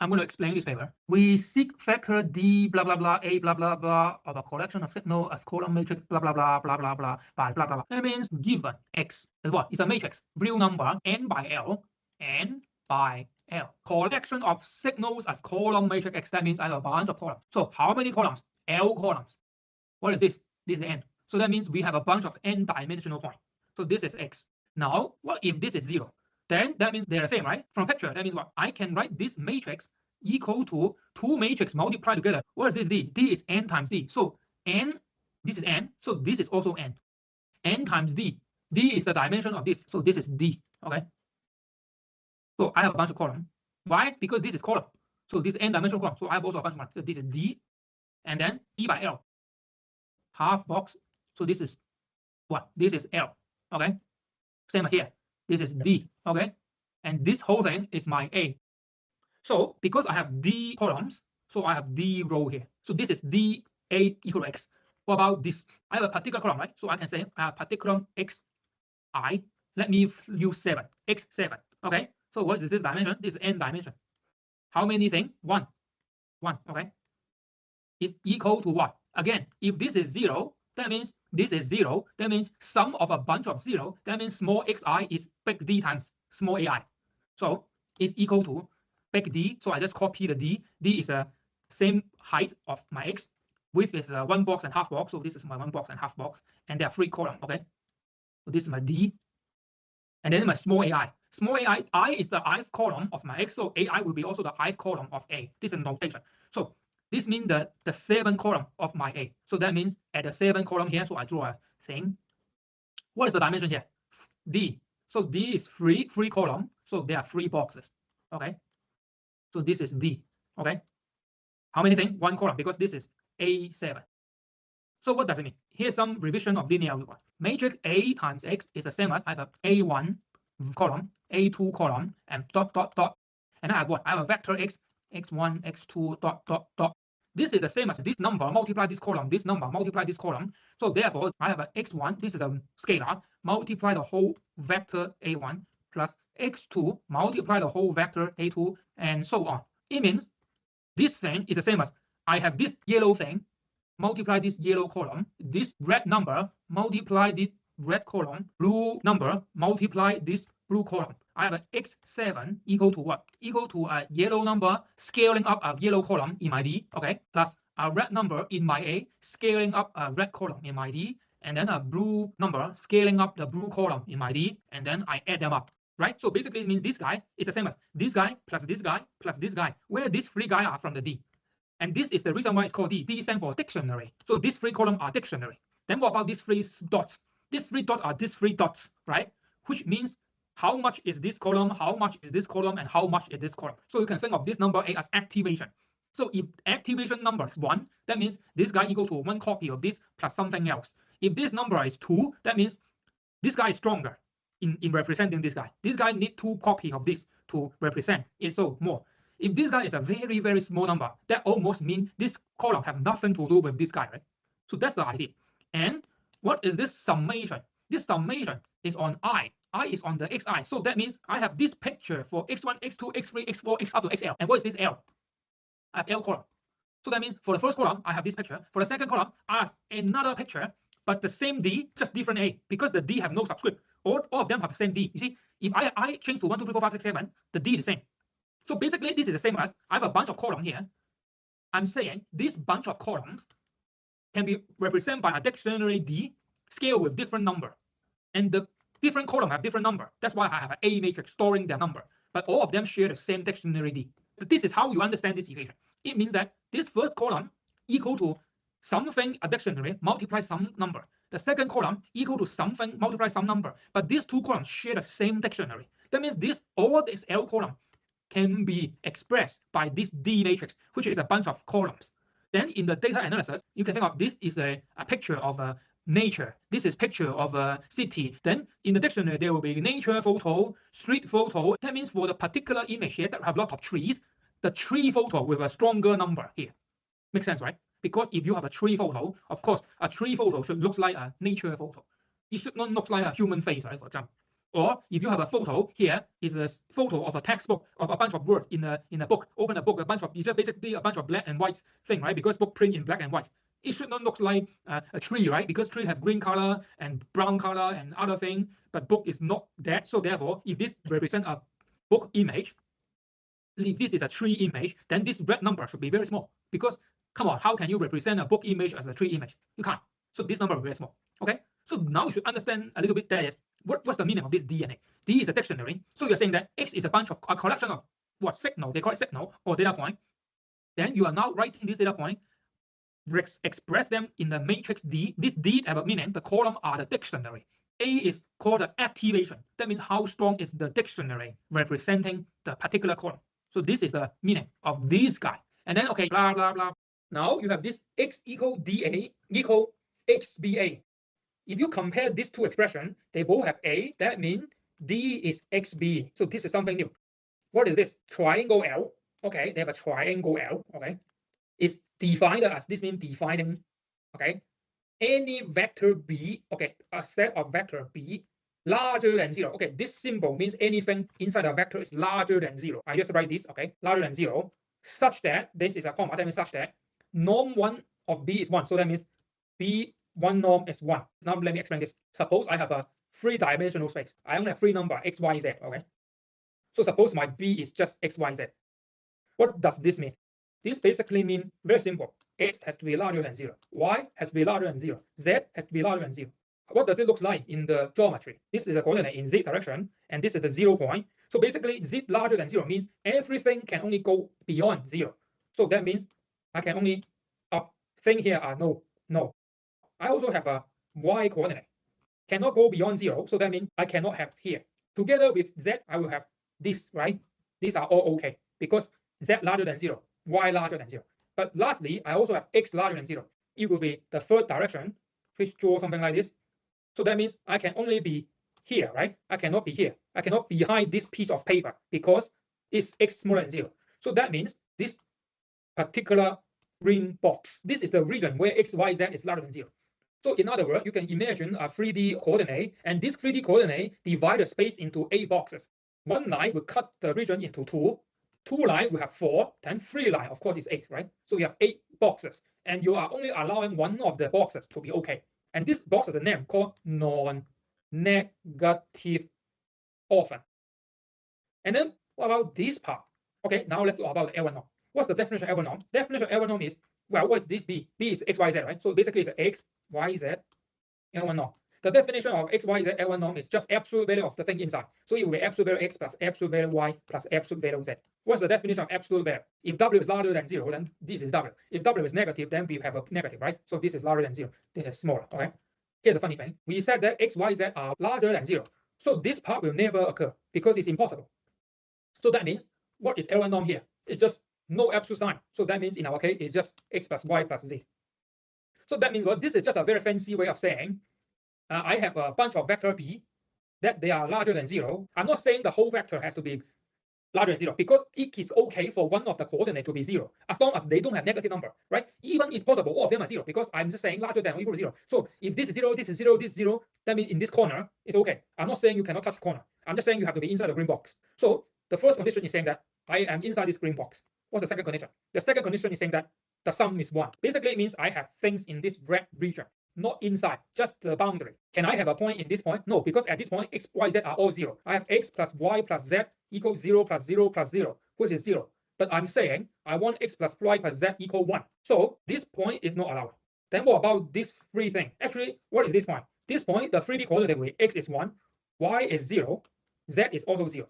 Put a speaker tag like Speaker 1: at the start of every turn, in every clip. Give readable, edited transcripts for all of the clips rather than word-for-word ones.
Speaker 1: I'm going to explain this paper. We seek factor D blah blah blah A blah blah blah of a collection of signal as column matrix blah blah blah blah blah blah by blah blah blah. That means given X is what? It's a matrix, real number n by L, n by L. Collection of signals as column matrix X. That means I have a bunch of columns. So how many columns? L columns. What is this? This is n. So that means we have a bunch of n-dimensional points. So this is X. Now, what if this is 0? Then that means they're the same, right? From picture, that means what? I can write this matrix equal to two matrix multiplied together. What is this D? D is n times D. So n, this is n. So this is also n. N times D. D is the dimension of this. So this is D. Okay. So I have a bunch of columns. Why? Because this is column. So this is n-dimensional column. So I have also a bunch of columns. So this is D, and then E by L. Half box. So this is what? This is L. Okay. Same here. This is D. Okay. And this whole thing is my A. So because I have D columns, so I have D row here. So this is D A equal to X. What about this? I have a particular column, right? So I can say I have particular X I. Let me use 7. X7. Okay. So what is this dimension? This is n dimension. How many things? 1. 1. Okay. Is equal to what? Again, if this is 0, that means this is 0. That means sum of a bunch of 0. That means small xi is big D times small ai. So it's equal to big D. So I just copy the D. D is a same height of my X. Width is a 1 box and half box. So this is my 1 box and half box. And there are 3 columns. Okay. So this is my D. And then my small ai. Small ai, I is the ith column of my X. So ai will be also the ith column of A. This is notation. So this means the 7th column of my A. So that means at the 7th column here, so I draw a thing. What is the dimension here? D. So D is 3 column. So there are 3 boxes. Okay. So this is D. Okay. How many things? 1 column, because this is A7. So what does it mean? Here's some revision of linear algebra. Matrix A times X is the same as I have A1 column, A2 column, and dot dot dot. And I have what? I have a vector X, X1, X2, dot dot dot. This is the same as this number multiply this column, this number multiply this column. So therefore, I have a X1, this is a scalar, multiply the whole vector A1 plus X2 multiply the whole vector A2 and so on. It means this thing is the same as I have this yellow thing, multiply this yellow column, this red number, multiply this red column, blue number, multiply this blue column. I have an X7 equal to what? Equal to a yellow number scaling up a yellow column in my D, okay, plus a red number in my A scaling up a red column in my D, and then a blue number scaling up the blue column in my D, and then I add them up, right? So basically it means this guy is the same as this guy plus this guy plus this guy, where these 3 guys are from the D. And this is the reason why it's called D. D stands for dictionary. So these 3 columns are dictionary. Then what about these 3 dots? These 3 dots are these 3 dots, right? Which means how much is this column, how much is this column, and how much is this column. So you can think of this number A as activation. So if activation number is 1, that means this guy equal to 1 copy of this plus something else. If this number is 2, that means this guy is stronger in representing this guy. This guy needs 2 copies of this to represent it, so more. If this guy is a very, very small number, that almost means this column have nothing to do with this guy, right? So that's the idea. And what is this summation? This summation is on I. I is on the xi. So that means I have this picture for x1, x2, x3, x4, x up to xl. And what is this L? I have L column. So that means for the first column, I have this picture. For the second column, I have another picture, but the same D, just different A, because the D have no subscript. All of them have the same D. You see, if I change to 1, 2, 3, 4, 5, 6, 7, the D is the same. So basically, this is the same as I have a bunch of columns here. I'm saying this bunch of columns can be represented by a dictionary D scale with different number. And the different column have different number. That's why I have an A matrix storing their number. But all of them share the same dictionary D. This is how you understand this equation. It means that this first column equal to something, a dictionary, multiply some number. The second column equal to something, multiply some number. But these 2 columns share the same dictionary. That means all this L column can be expressed by this D matrix, which is a bunch of columns. Then in the data analysis, you can think of this is a picture of a nature. This is picture of a city. Then in the dictionary, there will be nature photo, street photo. That means for the particular image here that have a lot of trees, the tree photo with a stronger number here. Makes sense, right? Because if you have a tree photo, of course, a tree photo should look like a nature photo. It should not look like a human face, right? For example. Or if you have a photo, here is a photo of a textbook of a bunch of words in a book. Open a book, a bunch of, it's just basically a bunch of black and white thing, right? Because book print in black and white. It should not look like a tree, right? Because tree have green color and brown color and other thing, but book is not that. So therefore, if this represents a book image, if this is a tree image, then this red number should be very small. Because come on, how can you represent a book image as a tree image? You can't. So this number is very small. Okay. So now you should understand a little bit that is what's the meaning of this DNA. D is a dictionary. So you're saying that X is a collection of what signal, they call it signal or data point. Then you are now writing this data point, express them in the matrix D. This D have a meaning. The column are the dictionary. A is called the activation. That means how strong is the dictionary representing the particular column. So this is the meaning of this guy. And then okay, blah blah blah. Now you have this X equal DA equal XBA. If you compare these two expressions, they both have A. That means D is XB. So this is something new. What is this? Triangle L. Okay, they have a triangle L. Okay, it's defined as, this means defining. Okay, any vector B. Okay, a set of vector B larger than 0. Okay, this symbol means anything inside a vector is larger than 0. I just write this. Okay, larger than 0, such that this is a comma. That means such that norm 1 of B is 1. So that means B. One norm is 1. Now let me explain this. Suppose I have a 3-dimensional space. I only have 3 numbers x, y, z. Okay. So suppose my B is just x, y, z. What does this mean? This basically means very simple. X has to be larger than 0. Y has to be larger than 0. Z has to be larger than 0. What does it look like in the geometry? This is a coordinate in z direction, and this is the 0 point. So basically, z larger than 0 means everything can only go beyond 0. So that means I can only thing here are no. I also have a y coordinate, cannot go beyond 0. So that means I cannot have here. Together with z, I will have this, right? These are all okay because z larger than 0, y larger than 0. But lastly, I also have x larger than 0. It will be the third direction. Please draw something like this. So that means I can only be here, right? I cannot be here. I cannot be behind this piece of paper because it's x smaller than 0. So that means this particular green box, this is the region where x, y, z is larger than 0. So in other words, you can imagine a 3D coordinate, and this 3D coordinate divide the space into 8 boxes. One line will cut the region into 2. 2 lines will have 4. Then 3 lines, of course, is 8, right? So you have 8 boxes, and you are only allowing one of the boxes to be okay. And this box is a name called non-negative orphan. And then what about this part? Okay, now let's talk about the L1 norm. What's the definition of L1 norm? Definition of L1 norm is, well, what is this B? B is x, y, z, right? So basically it's x, y, z, L1 norm. The definition of x, y, z, L1 norm is just absolute value of the thing inside. So it will be absolute value x plus absolute value y plus absolute value z. What's the definition of absolute value? If w is larger than 0, then this is w. If w is negative, then we have a negative, right? So this is larger than 0. This is smaller, okay? Here's the funny thing. We said that x, y, z are larger than 0. So this part will never occur because it's impossible. So that means, what is L1 norm here? It's just no absolute sign. So that means in our case, it's just x plus y plus z. So that means, well, this is just a very fancy way of saying I have a bunch of vector B that they are larger than 0. I'm not saying the whole vector has to be larger than 0 because it is okay for one of the coordinates to be 0 as long as they don't have negative number, right? Even it's possible all of them are 0 because I'm just saying larger than or equal to 0. So if this is 0, this is 0, this is 0, that means in this corner it's okay. I'm not saying you cannot touch the corner. I'm just saying you have to be inside the green box. So the first condition is saying that I am inside this green box. What's the second condition? The second condition is saying that the sum is 1. Basically, it means I have things in this red region, not inside, just the boundary. Can I have a point in this point? No, because at this point, x, y, z are all 0. I have x plus y plus z equals 0 plus 0 plus 0, which is 0. But I'm saying I want x plus y plus z equal 1. So this point is not allowed. Then what about this free thing? Actually, what is this point? This point, the 3D coordinate with x is 1, y is 0, z is also 0.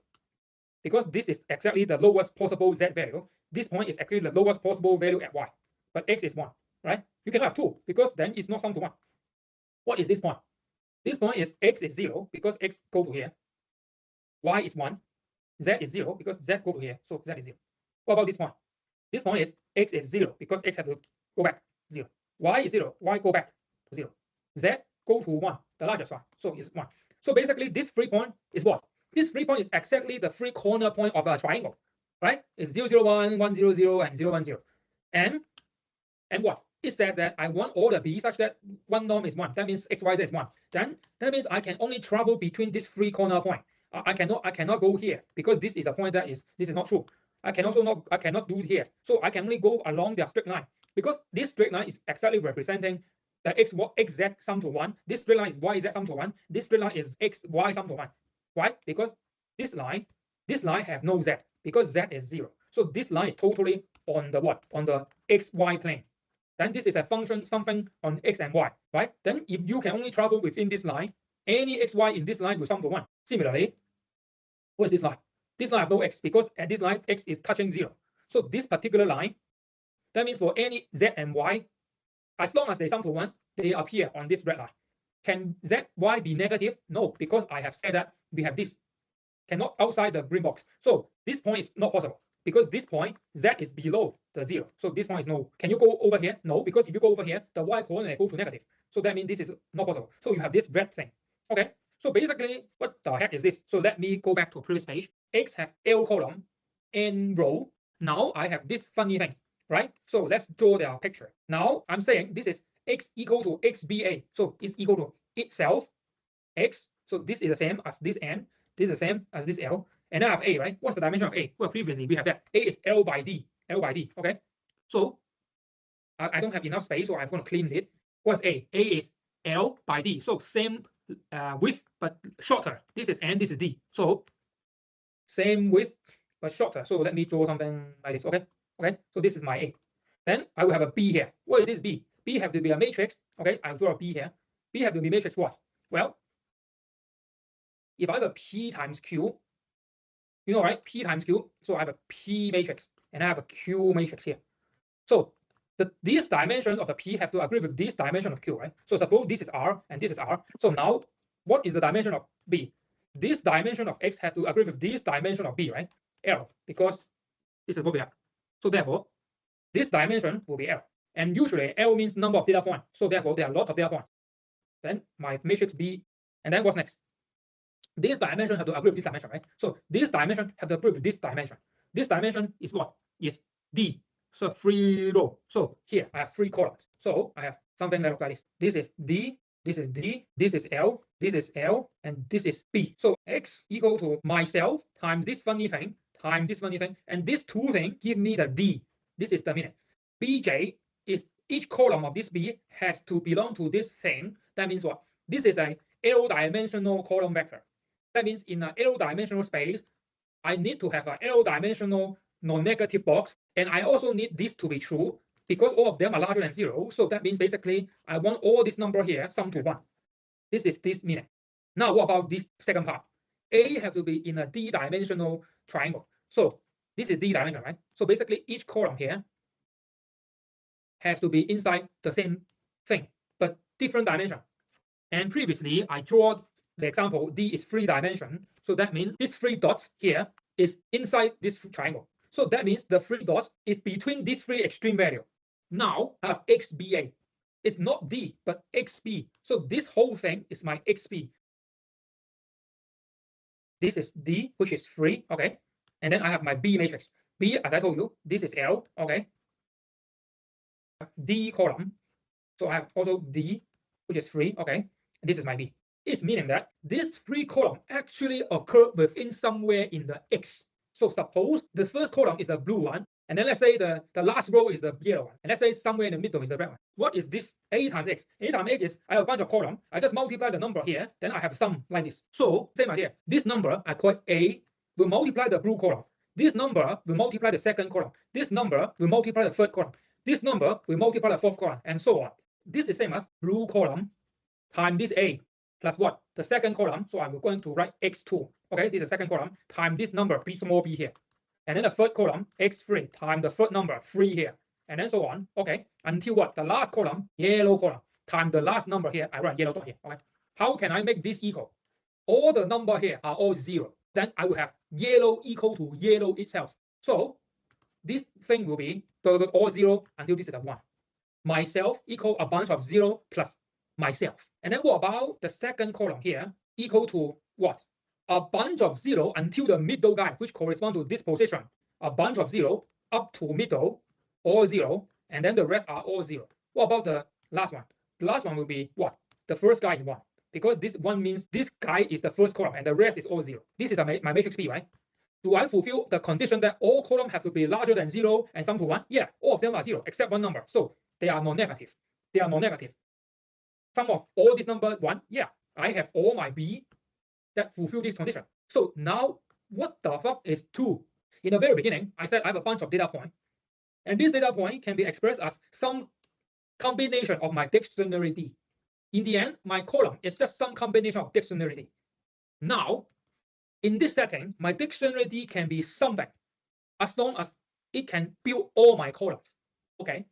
Speaker 1: Because this is exactly the lowest possible z value. This point is actually the lowest possible value at y. But x is 1, right? You can have 2 because then it's not sum to 1. What is this point? This point is x is 0 because x go to here. Y is 1. Z is 0 because z go to here. So z is 0. What about this point? This point is x is 0 because x has to go back 0. Y is 0. Y go back to 0. Z go to 1, the largest one. So it's 1. So basically this 3 point is what? This 3 point is exactly the 3 corner point of a triangle, right? It's 0, 0, 1, 1, 0, 0, and 0, 1, 0. And what? it says that I want all the b such that one norm is 1. That means x, y, z is 1. Then that means I can only travel between these 3 corner points. I cannot go here because this is a point that this is not true. I cannot do it here. So I can only go along the straight line because this straight line is exactly representing the x z sum to 1. This straight line is y z sum to 1. This straight line is x y sum to 1. Why? Because this line have no z because z is 0. So this line is totally on the what? On the x y plane. Then this is a function something on x and y, right? Then if you can only travel within this line, any x y in this line will sum to 1. Similarly, what is this line? This line have no x because at this line x is touching 0. So this particular line, that means for any z and y, as long as they sum to 1, they appear on this red line. Can z, y be negative? No, because I have said that we have this cannot outside the green box. So this point is not possible because this point z is below the 0. So this point is no. Can you go over here? No, because if you go over here, the y coordinate go to negative. So that means this is not possible. So you have this red thing. Okay. So basically, what the heck is this? So let me go back to a previous page. X have L column, N row. Now I have this funny thing, right? So let's draw the picture. Now I'm saying this is x equal to xba. So it's equal to itself, x. So this is the same as this n. This is the same as this L. And I have A, right? What's the dimension of A? Well, previously we have that. A is L by D. L by D. Okay. So I don't have enough space, so I'm going to clean it. What's A? A is L by D. So same width but shorter. This is N. This is D. So same width but shorter. So let me draw something like this. Okay. Okay. So this is my A. Then I will have a B here. What is this B? B have to be a matrix. Okay. I'll draw a B here. B have to be matrix what? Well, if I have a P times Q, you know, right? P times Q. So I have a P matrix and I have a Q matrix here. So this dimension of the P have to agree with this dimension of Q, right? So suppose this is R and this is R. So now what is the dimension of B? This dimension of X have to agree with this dimension of B, right? L, because this is what we have. So therefore, this dimension will be L. And usually L means number of data points. So therefore, there are a lot of data points. Then my matrix B, and then what's next? This dimension have to agree with this dimension, right? So this dimension have to agree with this dimension. This dimension is what? Is D. So 3 row. So here I have 3 columns. So I have something that looks like this. This is D, this is D, this is L, this is L, and this is B. So X equal to myself times this funny thing times this funny thing, and this 2 thing give me the D. This is the meaning. Bj is each column of this B has to belong to this thing. That means what? This is a L-dimensional column vector. That means in an L-dimensional space, I need to have an L-dimensional non-negative box, and I also need this to be true because all of them are larger than 0. So that means basically I want all this number here sum to 1. This is this meaning. Now what about this second part? A have to be in a D-dimensional triangle. So this is D-dimension, right? So basically each column here has to be inside the same thing, but different dimension. And previously I drew the example D is 3 dimension. So that means these 3 dots here is inside this triangle. So that means the 3 dots is between these 3 extreme values. Now I have XBA. It's not D, but XB. So this whole thing is my XB. This is D, which is 3, okay? And then I have my B matrix. B, as I told you, this is L, okay? D column. So I have also D, which is 3, okay? And this is my B. It's meaning that this 3 column actually occur within somewhere in the X. So suppose the first column is the blue one, and then let's say the last row is the yellow one, and let's say somewhere in the middle is the red one. What is this? A times X. A times X is I have a bunch of columns. I just multiply the number here, then I have sum like this. So same idea. This number I call A will multiply the blue column. This number will multiply the second column. This number will multiply the third column. This number will multiply the fourth column, and so on. This is same as blue column times this A plus what? The second column. So I'm going to write X2. Okay, this is the second column times this number B small b here. And then the third column, X3 times the third number 3 here. And then so on. Okay, until what? The last column, yellow column, times the last number here. I write yellow dot here. Okay. How can I make this equal? All the number here are all 0. Then I will have yellow equal to yellow itself. So this thing will be all 0 until this is a 1. Myself equal a bunch of 0 plus myself. And then what about the second column here equal to what? A bunch of 0 until the middle guy, which corresponds to this position. A bunch of 0 up to middle, all 0, and then the rest are all 0. What about the last one? The last one will be what? The first guy is 1, because this 1 means this guy is the first column and the rest is all 0. This is my matrix B, right? Do I fulfill the condition that all columns have to be larger than 0 and sum to 1? Yeah, all of them are 0 except one number. So they are non-negative. They are non-negative. Sum of all this number 1, yeah, I have all my B that fulfill this condition. So now what the fuck is 2? In the very beginning, I said I have a bunch of data points, and this data point can be expressed as some combination of my dictionary D. In the end, my column is just some combination of dictionary D. Now, in this setting, my dictionary D can be something as long as it can build all my columns. Okay,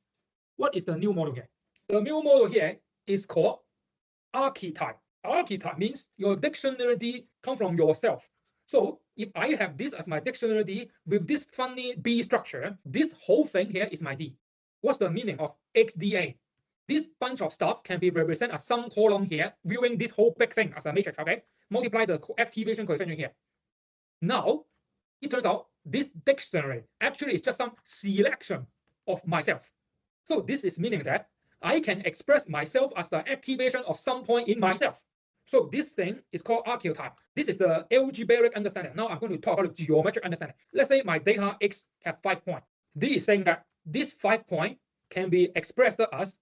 Speaker 1: what is the new model here? The new model here is called archeytype. Archeytype means your dictionary D comes from yourself. So if I have this as my dictionary D with this funny B structure, this whole thing here is my D. What's the meaning of XDA? This bunch of stuff can be represented as some column here, viewing this whole big thing as a matrix, okay? Multiply the activation coefficient here. Now, it turns out this dictionary actually is just some selection of myself. So this is meaning that I can express myself as the activation of some point in myself. So this thing is called archetype. This is the algebraic understanding. Now I'm going to talk about the geometric understanding. Let's say my data X have 5 points. This is saying that this 5 point can be expressed as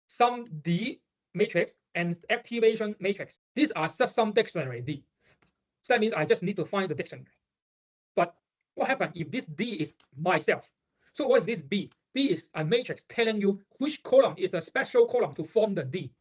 Speaker 1: some D matrix and activation matrix. These are just some dictionary D. So that means I just need to find the dictionary. But what happens if this D is myself? So what is this B? B is a matrix telling you which column is a special column to form the D.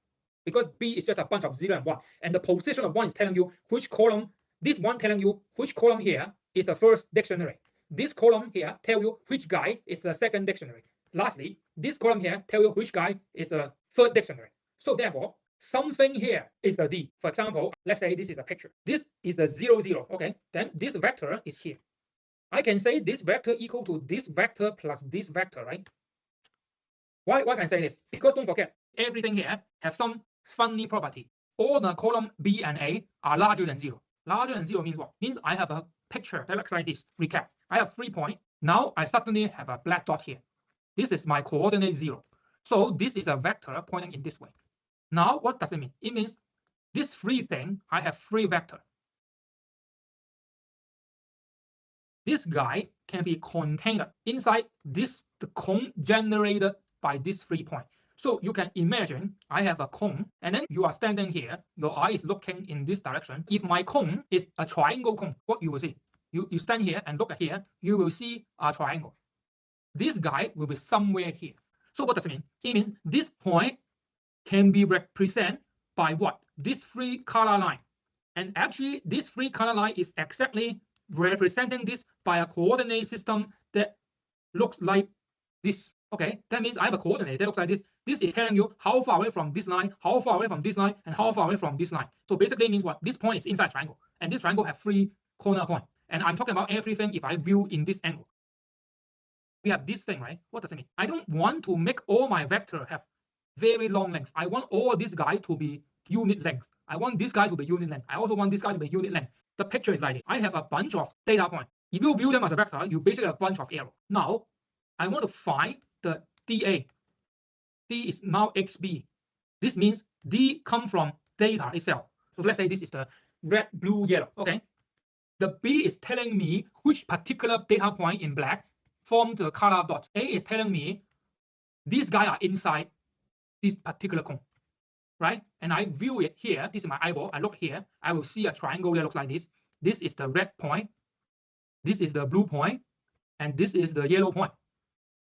Speaker 1: Because B is just a bunch of 0 and 1. And the position of 1 is telling you which column, this one telling you which column here is the first dictionary. This column here tell you which guy is the second dictionary. Lastly, this column here tell you which guy is the third dictionary. So therefore, something here is the D. For example, let's say this is a picture. This is the 0, 0. Okay, then this vector is here. I can say this vector equal to this vector plus this vector, right? Why can I say this? Because don't forget, everything here have some funny property. All the column B and A are larger than 0. Larger than 0 means what? Means I have a picture that looks like this. Recap. I have 3 points. Now I suddenly have a black dot here. This is my coordinate 0. So this is a vector pointing in this way. Now what does it mean? It means this 3 thing, I have 3 vectors. This guy can be contained inside this the cone generated by this 3 point. So you can imagine I have a cone, and then you are standing here, your eye is looking in this direction. If my cone is a triangle cone, what you will see? You stand here and look at here, you will see a triangle. This guy will be somewhere here. So what does it mean? It means this point can be represented by what? This 3 color line. And actually, this 3 color line is exactly representing this by a coordinate system that looks like this. Okay, that means I have a coordinate that looks like this. This is telling you how far away from this line, how far away from this line, and how far away from this line. So basically it means what? This point is inside a triangle, and this triangle has 3 corner points. And I'm talking about everything if I view in this angle. We have this thing, right? What does it mean? I don't want to make all my vector have very long length. I want all this guy to be unit length. I want this guy to be unit length. I also want this guy to be unit length. The picture is like this. I have a bunch of data points. If you view them as a vector, you basically have a bunch of arrows. Now, I want to find the DA. D is now XB. This means D comes from data itself. So let's say this is the red, blue, yellow. Okay. The B is telling me which particular data point in black form the color dot. A is telling me these guys are inside this particular cone, right? And I view it here. This is my eyeball. I look here. I will see a triangle that looks like this. This is the red point. This is the blue point. And this is the yellow point.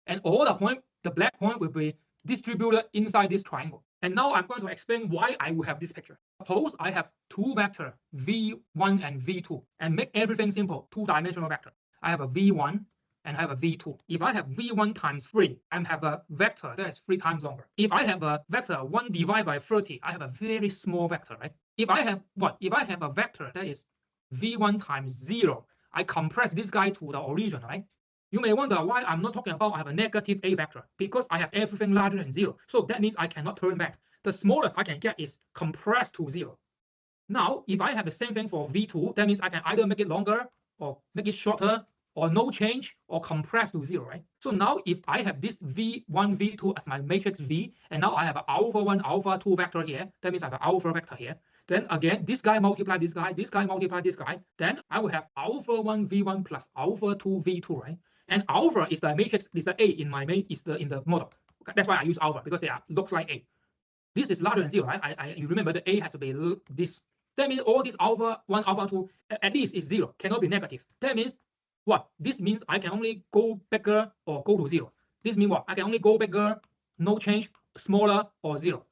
Speaker 1: And all the point, the black point will be distributed inside this triangle. And now I'm going to explain why I will have this picture. Suppose I have 2 vectors, V1 and V2, and make everything simple, 2-dimensional vector. I have a V1 and I have a V2. If I have V1 times 3, I have a vector that is 3 times longer. If I have a vector 1 divided by 30, I have a very small vector, right? If I have what? If I have a vector that is V1 times 0, I compress this guy to the origin, right? You may wonder why I'm not talking about I have a negative A vector, because I have everything larger than 0. So that means I cannot turn back. The smallest I can get is compressed to 0. Now, if I have the same thing for V2, that means I can either make it longer or make it shorter or no change or compressed to 0, right? So now if I have this V1, V2 as my matrix V, and now I have an alpha1, alpha2 vector here, that means I have an alpha vector here. Then again, this guy multiply this guy multiply this guy, then I will have alpha1 V1 plus alpha2 V2, right? And alpha is the matrix, is the A in my main, is the in the model. Okay, that's why I use alpha, because they are looks like A. This is larger than 0, right? You remember the A has to be this. That means all this alpha1, alpha2 at least is 0, cannot be negative. That means what? This means I can only go bigger or go to 0. This means what? I can only go bigger, no change, smaller, or 0.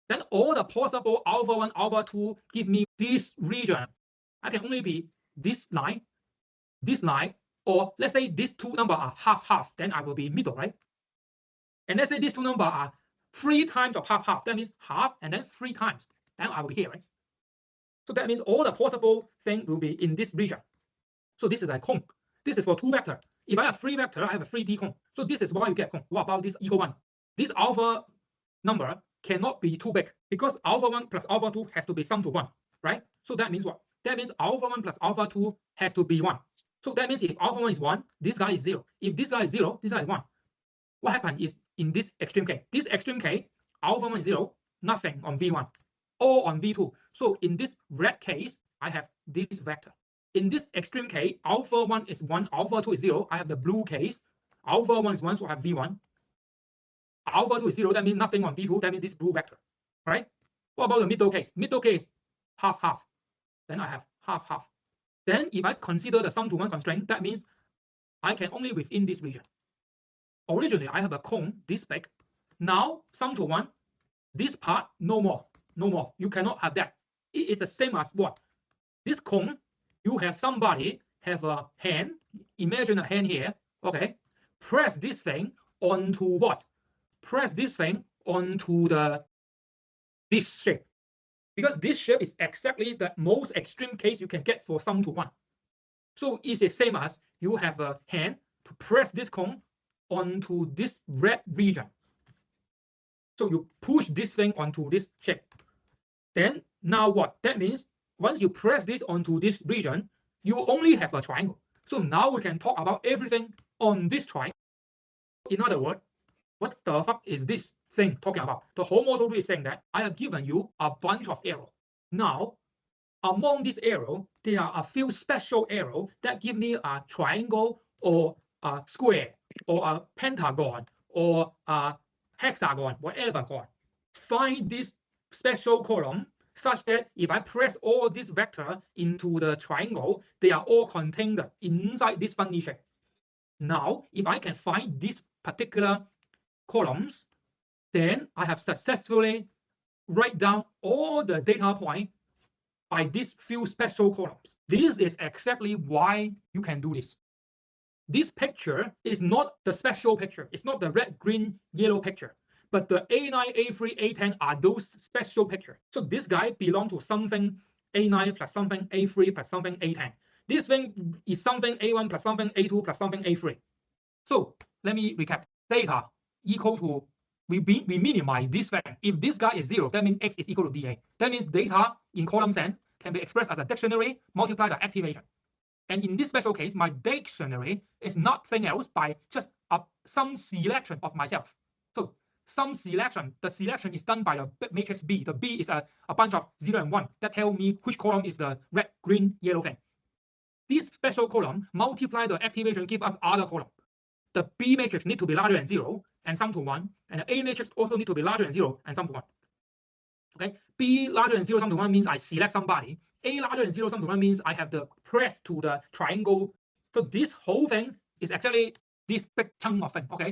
Speaker 1: Then all the possible alpha1, alpha2 give me this region. I can only be this line, or let's say these two numbers are half, then I will be middle, right? And let's say these two numbers are 3 times of half, that means half and then 3 times, then I will be here, right? So that means all the possible thing will be in this region. So this is a cone. This is for 2 vector. If I have 3 vector, I have a 3D cone. So this is why you get cone. What about this equal 1? This alpha number cannot be too big, because alpha1 plus alpha2 has to be sum to 1, right? So that means what? That means alpha1 plus alpha2 has to be 1. So that means if alpha1 is 1, this guy is 0. If this guy is 0, this guy is 1. What happens is in this extreme case, alpha1 is 0, nothing on V1, or on V2. So in this red case, I have this vector. In this extreme case, alpha1 is 1, alpha2 is 0. I have the blue case. Alpha1 is 1, so I have V1. Alpha2 is 0, that means nothing on V2, that means this blue vector, right? What about the middle case? Middle case, half. Then I have half. Then if I consider the sum to 1 constraint, that means I can only within this region. Originally, I have a cone this big. Now, sum to 1, this part, no more. You cannot have that. It is the same as what? This cone, you have somebody have a hand. Imagine a hand here. Okay. Press this thing onto what? Press this thing onto this shape. Because this shape is exactly the most extreme case you can get for sum to 1. So it's the same as you have a hand to press this cone onto this red region. So you push this thing onto this shape. Then now what? That means once you press this onto this region, you only have a triangle. So now we can talk about everything on this triangle. In other words, what the fuck is this thing talking about? The whole model is saying that I have given you a bunch of arrows. Now, among this arrow, there are a few special arrows that give me a triangle or a square or a pentagon or a hexagon, whatever God. Find this special column such that if I press all this vector into the triangle, they are all contained inside this funny shape. Now, if I can find these particular columns, then I have successfully write down all the data points by these few special columns. This is exactly why you can do this. This picture is not the special picture. It's not the red, green, yellow picture. But the A9, A3, A10 are those special pictures. So this guy belongs to something A9 plus something A3 plus something A10. This thing is something A1 plus something A2 plus something A3. So let me recap. Data equal to, we minimize this thing. If this guy is 0, that means X is equal to DA. That means data in column sense can be expressed as a dictionary multiplied by activation. And in this special case, my dictionary is nothing else by just some selection of myself. So some selection, the selection is done by the matrix B. The B is a bunch of 0 and 1 that tell me which column is the red, green, yellow thing. This special column multiply the activation, give us other column. The B matrix need to be larger than 0 and sum to 1, and the A matrix also need to be larger than 0 and sum to 1. Okay, B larger than 0 sum to 1 means I select somebody. A larger than 0 sum to 1 means I have the press to the triangle. So this whole thing is actually this big chunk of thing. Okay,